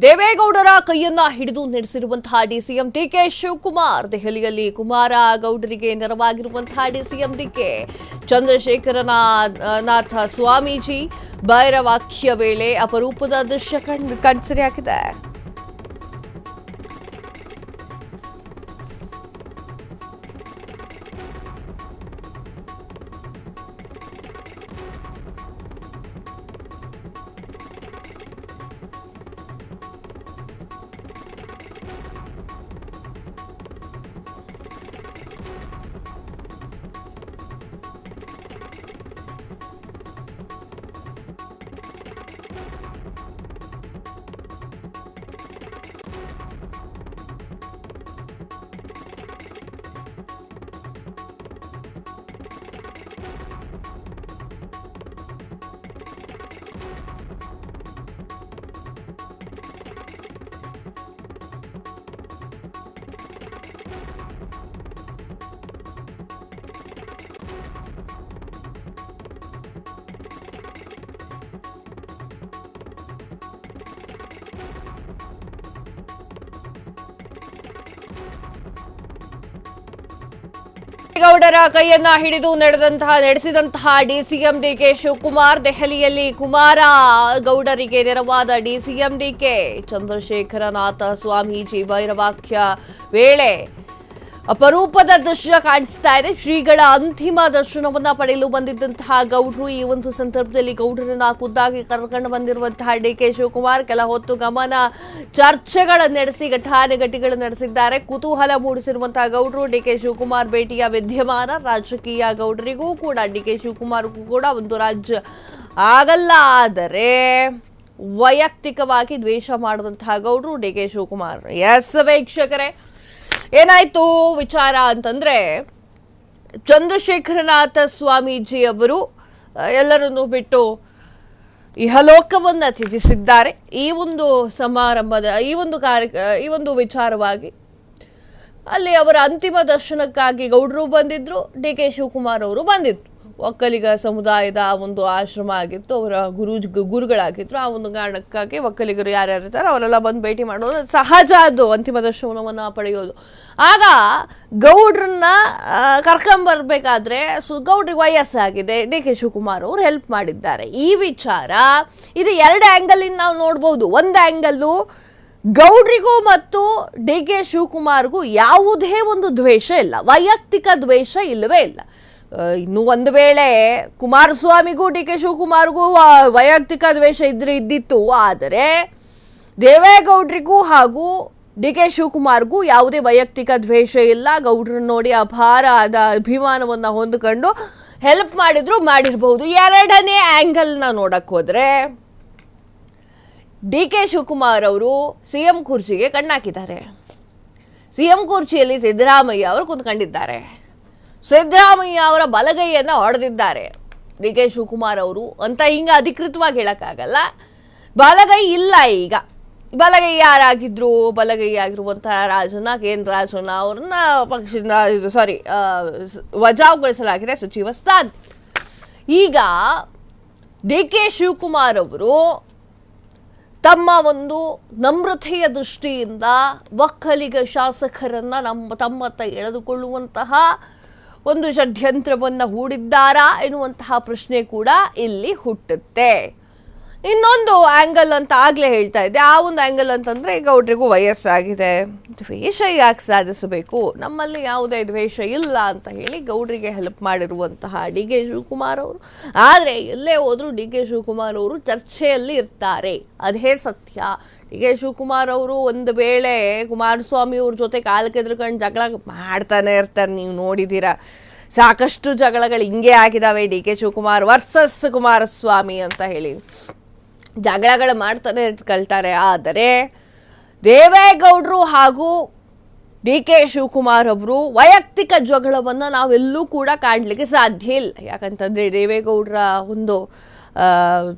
ದೇವೇಗೌಡರ ಕೈಯನ್ನ ಹಿಡಿದು ನಡೆಸಿರುವಂತಹ DCM DK Shivakumar ದೆಹಲಿಯಲ್ಲಿ ಕುಮಾರ ಗೌಡರಿಗೆ ನೆರವಾಗಿರುವಂತಹ ಡಿಸಿಎಂ ಡಿಕೆ ಚಂದ್ರಶೇಖರನಾಥ ಸ್ವಾಮೀಜಿ ಭೈರವಾಕ್ಯ ವೇಳೆ ಅಪರೂಪದ ದೃಶ್ಯ ಕಣ್ಸೆರೆಯಾಗಿದೆ. ಗೌಡರ ಕೈಯನ್ನ ಹಿಡಿದು ನಡೆಸಿದಂತಹ ಡಿಸಿಎಂ ಡಿಕೆ ಶಿವಕುಮಾರ್ ದೆಹಲಿಯಲ್ಲಿ ಕುಮಾರ ಗೌಡರಿಗೆ ನೆರವಾದ ಡಿಸಿಎಂ ಡಿಕೆ ಚಂದ್ರಶೇಖರನಾಥ ಸ್ವಾಮೀಜಿ ಭೈರವಾಕ್ಯ ವೇಳೆ ಅಪರೂಪದ ದೃಶ್ಯ ಕಾಣಿಸ್ತಾ ಇದೆ. ಶ್ರೀಗಳ ಅಂತಿಮ ದರ್ಶನವನ್ನ ಪಡೆಯಲು ಬಂದಿದ್ದಂತಹ ಗೌಡ್ರು ಈ ಒಂದು ಸಂದರ್ಭದಲ್ಲಿ ಗೌಡರನ್ನ ಖುದ್ದಾಗಿ ಕರ್ಕೊಂಡು ಬಂದಿರುವಂತಹ ಡಿಕೆ ಶಿವಕುಮಾರ್ ಕೆಲ ಹೊತ್ತು ಗಮನ ಚರ್ಚೆಗಳನ್ನು ನಡೆಸಿ ಘಟಾನುಘಟಿಗಳನ್ನು ನಡೆಸಿದ್ದಾರೆ. ಕುತೂಹಲ ಮೂಡಿಸಿರುವಂತಹ ಗೌಡ್ರು ಡಿಕೆ ಶಿವಕುಮಾರ್ ಭೇಟಿಯ ವಿದ್ಯಮಾನ ರಾಜಕೀಯ ಗೌಡರಿಗೂ ಕೂಡ ಡಿಕೆ ಶಿವಕುಮಾರ್ಗೂ ಕೂಡ ಒಂದು ರಾಜ್ಯ ಆಗಲ್ಲ, ಆದರೆ ವೈಯಕ್ತಿಕವಾಗಿ ದ್ವೇಷ ಮಾಡಿದಂತಹ ಗೌಡ್ರು ಡಿಕೆ ಶಿವಕುಮಾರ್. ಎಸ್ ವೀಕ್ಷಕರೇ, ಏನಾಯ್ತು ವಿಚಾರ ಅಂತಂದ್ರೆ, ಚಂದ್ರಶೇಖರನಾಥ ಸ್ವಾಮೀಜಿ ಅವರು ಎಲ್ಲರನ್ನೂ ಬಿಟ್ಟು ಇಹಲೋಕವನ್ನ ತ್ಯಜಿಸಿದ್ದಾರೆ. ಈ ಒಂದು ಸಮಾರಂಭದ ಈ ಒಂದು ವಿಚಾರವಾಗಿ ಅಲ್ಲಿ ಅವರ ಅಂತಿಮ ದರ್ಶನಕ್ಕಾಗಿ ಗೌಡರು ಬಂದಿದ್ರು, ಡಿ ಕೆ ಶಿವಕುಮಾರ್ ಅವರು ಬಂದಿದ್ರು. ಒಕ್ಕಲಿಗ ಸಮುದಾಯದ ಒಂದು ಆಶ್ರಮ ಆಗಿತ್ತು, ಅವರ ಗುರುಗಳಾಗಿದ್ರು. ಆ ಒಂದು ಕಾರಣಕ್ಕಾಗಿ ಒಕ್ಕಲಿಗರು ಯಾರ್ಯಾರು ಇರ್ತಾರೆ ಅವರೆಲ್ಲ ಬಂದು ಭೇಟಿ ಮಾಡೋದು ಸಹಜ, ಅದು ಅಂತಿಮ ದರ್ಶನವನ್ನು ಪಡೆಯೋದು. ಆಗ ಗೌಡ್ರನ್ನ ಕರ್ಕೊಂಬರ್ಬೇಕಾದ್ರೆ ಗೌಡ್ರಿಗೆ ವಯಸ್ಸಾಗಿದೆ, ಡಿ ಕೆ ಶಿವಕುಮಾರ್ ಅವರು ಹೆಲ್ಪ್ ಮಾಡಿದ್ದಾರೆ. ಈ ವಿಚಾರ ಇದು ಎರಡು ಆ್ಯಂಗಲಿಂದ ನಾವು ನೋಡ್ಬೋದು. ಒಂದು ಆ್ಯಂಗಲ್ಲು ಗೌಡ್ರಿಗೂ ಮತ್ತು ಡಿ ಕೆ ಶಿವಕುಮಾರ್ಗೂ ಯಾವುದೇ ಒಂದು ದ್ವೇಷ ಇಲ್ಲ, ವೈಯಕ್ತಿಕ ದ್ವೇಷ ಇಲ್ಲವೇ ಇಲ್ಲ. ಇನ್ನು ಒಂದು ವೇಳೆ ಕುಮಾರಸ್ವಾಮಿಗೂ ಡಿ ಕೆ ಶಿವಕುಮಾರ್ಗೂ ವೈಯಕ್ತಿಕ ದ್ವೇಷ ಇದ್ದಿತ್ತು, ಆದರೆ ದೇವೇಗೌಡರಿಗೂ ಹಾಗೂ ಡಿ ಕೆ ಶಿವಕುಮಾರ್ಗೂ ಯಾವುದೇ ವೈಯಕ್ತಿಕ ದ್ವೇಷ ಇಲ್ಲ. ಗೌಡ್ರನ್ನ ನೋಡಿ ಅಪಾರ ಅಭಿಮಾನವನ್ನು ಹೊಂದಿಕೊಂಡು ಹೆಲ್ಪ್ ಮಾಡಿರ್ಬಹುದು. ಎರಡನೇ ಆ್ಯಂಗಲ್ನ ನೋಡಕ್ಕೆ ಹೋದರೆ ಡಿ ಕೆ ಶಿವಕುಮಾರ್ ಅವರು ಸಿಎಂ ಕುರ್ಚಿಗೆ ಕಣ್ಣಾಕಿದ್ದಾರೆ. ಸಿಎಂ ಕುರ್ಚಿಯಲ್ಲಿ ಸಿದ್ದರಾಮಯ್ಯ ಅವರು ಕುಂತ್ಕೊಂಡಿದ್ದಾರೆ. ಸಿದ್ದರಾಮಯ್ಯ ಅವರ ಬಲಗೈಯನ್ನು ಹೊಡೆದಿದ್ದಾರೆ ಡಿ ಕೆ ಶಿವಕುಮಾರ್ ಅವರು ಅಂತ ಹಿಂಗೆ ಅಧಿಕೃತವಾಗಿ ಹೇಳೋಕ್ಕಾಗಲ್ಲ. ಬಲಗೈ ಇಲ್ಲ. ಈಗ ಬಲಗೈ ಯಾರಾಗಿದ್ರು, ಬಲಗೈ ಆಗಿರುವಂತಹ ಕೇಂದ್ರ ರಾಜಣ್ಣ ಅವ್ರನ್ನ ಪಕ್ಷದಿಂದ ವಜಾಗೊಳಿಸಲಾಗಿದೆ ಸಚಿವ ಸ್ಥಾನ. ಈಗ ಡಿ ಕೆ ಶಿವಕುಮಾರ್ ಅವರು ತಮ್ಮ ಒಂದು ನಮ್ರತೆಯ ದೃಷ್ಟಿಯಿಂದ ಒಕ್ಕಲಿಗ ಶಾಸಕರನ್ನ ತಮ್ಮತ್ತ ಎಳೆದುಕೊಳ್ಳುವಂತಹ ಒಂದು ಷಡ್ಯಂತ್ರವನ್ನು ಹೂಡಿದ್ದಾರಾ ಎನ್ನುವಂತಹ ಪ್ರಶ್ನೆ ಕೂಡ ಇಲ್ಲಿ ಹುಟ್ಟುತ್ತೆ. ಇನ್ನೊಂದು ಆ್ಯಂಗಲ್ ಅಂತ ಆಗಲೇ ಹೇಳ್ತಾ ಇದ್ದೆ, ಆ ಒಂದು ಆ್ಯಂಗಲ್ ಅಂತಂದರೆ ಗೌಡ್ರಿಗೂ ವಯಸ್ಸಾಗಿದೆ, ದ್ವೇಷ ಯಾಕೆ ಸಾಧಿಸಬೇಕು, ನಮ್ಮಲ್ಲಿ ಯಾವುದೇ ದ್ವೇಷ ಇಲ್ಲ ಅಂತ ಹೇಳಿ ಗೌಡ್ರಿಗೆ ಹೆಲ್ಪ್ ಮಾಡಿರುವಂತಹ ಡಿ ಕೆ ಶಿವಕುಮಾರ್ ಅವರು. ಆದರೆ ಎಲ್ಲೇ ಹೋದರೂ ಡಿ ಕೆ ಶಿವಕುಮಾರ್ ಅವರು ಚರ್ಚೆಯಲ್ಲಿ ಇರ್ತಾರೆ, ಅದೇ ಸತ್ಯ. ಡಿ ಕೆ ಶಿವಕುಮಾರ್ ಅವರು ಒಂದು ವೇಳೆ ಕುಮಾರಸ್ವಾಮಿ ಅವ್ರ ಜೊತೆ ಕಾಲಕ್ಕೆದ್ರುಕೊಂಡು ಜಗಳ ಮಾಡ್ತಾನೆ ಇರ್ತಾರೆ, ನೀವು ನೋಡಿದ್ದೀರಾ. ಸಾಕಷ್ಟು ಜಗಳಗಳು ಹಿಂಗೆ ಆಗಿದ್ದಾವೆ, D K Shivakumar versus Kumaraswamy ಅಂತ ಹೇಳಿ ಜಗಳಗಳು ಮಾಡ್ತಾನೆ ಇಟ್ಕೊಳ್ತಾರೆ. ಆದರೆ ದೇವೇಗೌಡರು ಹಾಗೂ ಡಿ ಕೆ ಶಿವಕುಮಾರ್ ಅವರು ವೈಯಕ್ತಿಕ ಜಗಳವನ್ನು ನಾವೆಲ್ಲೂ ಕೂಡ ಕಾಣಲಿಕ್ಕೆ ಸಾಧ್ಯ ಇಲ್ಲ. ಯಾಕಂತಂದರೆ ದೇವೇಗೌಡರ ಒಂದು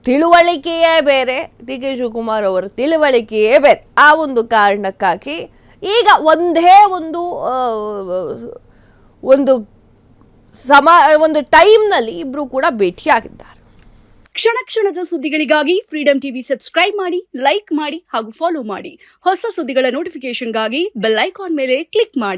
ತಿಳುವಳಿಕೆಯೇ ಬೇರೆ, ಡಿ ಕೆ ಶಿವಕುಮಾರ್ ಅವರ ತಿಳುವಳಿಕೆಯೇ ಬೇರೆ. ಆ ಒಂದು ಕಾರಣಕ್ಕಾಗಿ ಈಗ ಒಂದೇ ಒಂದು ಟೈಮ್ನಲ್ಲಿ ಇಬ್ಬರು ಕೂಡ ಭೇಟಿಯಾಗಿದ್ದಾರೆ. ಕ್ಷಣ ಕ್ಷಣದ ಸುದ್ದಿಗಳಿಗಾಗಿ ಫ್ರೀಡಂ ಟಿವಿ ಸಬ್ಸ್ಕ್ರೈಬ್ ಮಾಡಿ, ಲೈಕ್ ಮಾಡಿ ಹಾಗೂ ಫಾಲೋ ಮಾಡಿ. ಹೊಸ ಸುದ್ದಿಗಳ ನೋಟಿಫಿಕೇಶನ್ಗಾಗಿ ಬೆಲ್ ಐಕಾನ್ ಮೇಲೆ ಕ್ಲಿಕ್ ಮಾಡಿ.